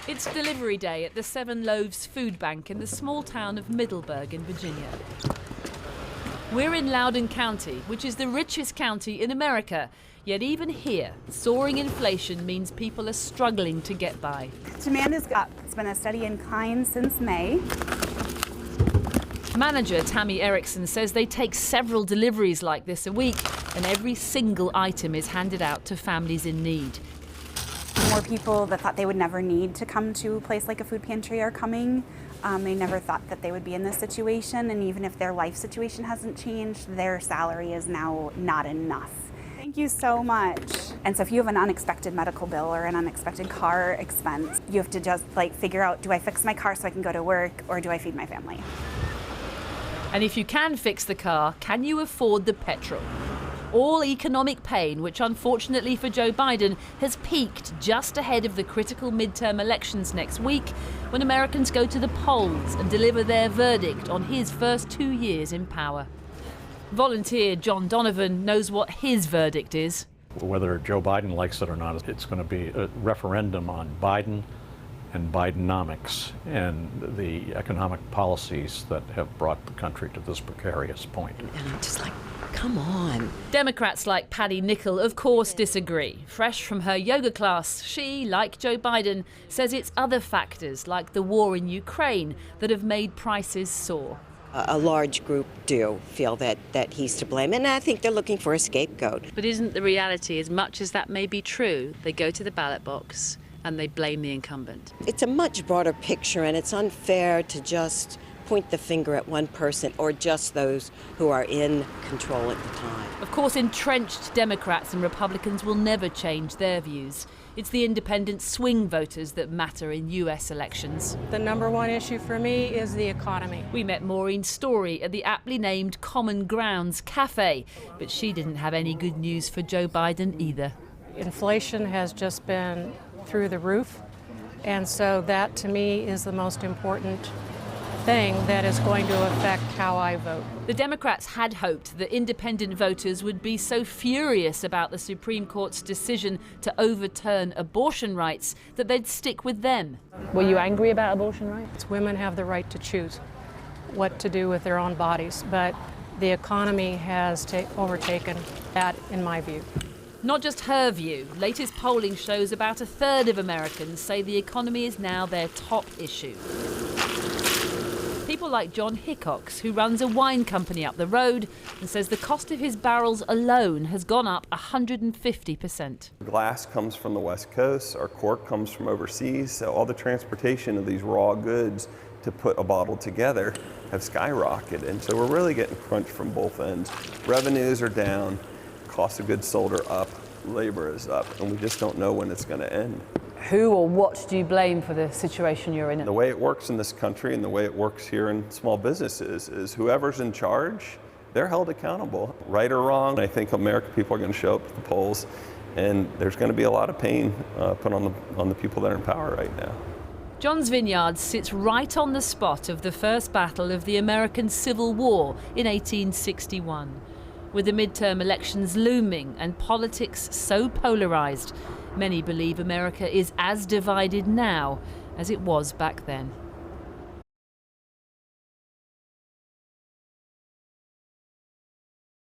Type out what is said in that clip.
It's delivery day at the Seven Loaves Food Bank in the small town of Middleburg in Virginia. We're in Loudoun County, which is the richest county in America. Yet even here, soaring inflation means people are struggling to get by. Demand is up. It's been a steady incline since May. Manager Tammy Erickson says they take several deliveries like this a week, and every single item is handed out to families in need. More people that thought they would never need to come to a place like a food pantry are coming. They never thought that they would be in this situation, and even if their life situation hasn't changed, their salary is now not enough. Thank you so much. And so if you have an unexpected medical bill or an unexpected car expense, you have to just figure out, do I fix my car so I can go to work, or do I feed my family? And if you can fix the car, can you afford the petrol? All economic pain, which unfortunately for Joe Biden has peaked just ahead of the critical midterm elections next week, when Americans go to the polls and deliver their verdict on his first 2 years in power. Volunteer John Donovan knows what his verdict is. Whether Joe Biden likes it or not, it's going to be a referendum on Biden and Bidenomics and the economic policies that have brought the country to this precarious point. And I'm just like, come on. Democrats like Patty Nickel, of course, disagree. Fresh from her yoga class, she, like Joe Biden, says it's other factors like the war in Ukraine that have made prices soar. A large group do feel that he's to blame, and I think they're looking for a scapegoat. But isn't the reality, as much as that may be true, they go to the ballot box and they blame the incumbent? It's a much broader picture, and it's unfair to just point the finger at one person or just those who are in control at the time. Of course, entrenched Democrats and Republicans will never change their views. It's the independent swing voters that matter in US elections. The number one issue for me is the economy. We met Maureen Story at the aptly named Common Grounds Cafe, but she didn't have any good news for Joe Biden either. Inflation has just been through the roof, and so that to me is the most important thing that is going to affect how I vote. The Democrats had hoped that independent voters would be so furious about the Supreme Court's decision to overturn abortion rights that they'd stick with them. Were you angry about abortion rights? Women have the right to choose what to do with their own bodies, but the economy has overtaken that, in my view. Not just her view. Latest polling shows about a third of Americans say the economy is now their top issue. People like John Hickox, who runs a wine company up the road and says the cost of his barrels alone has gone up 150%. Glass comes from the West Coast, our cork comes from overseas, so all the transportation of these raw goods to put a bottle together have skyrocketed, and so we're really getting crunched from both ends. Revenues are down, cost of goods sold are up, labor is up, and we just don't know when it's going to end. Who or what do you blame for the situation you're in? The way it works in this country and the way it works here in small businesses is whoever's in charge, they're held accountable. Right or wrong, I think American people are going to show up at the polls, and there's going to be a lot of pain put on the people that are in power right now. John's Vineyard sits right on the spot of the first battle of the American Civil War in 1861. With the midterm elections looming and politics so polarized, many believe America is as divided now as it was back then.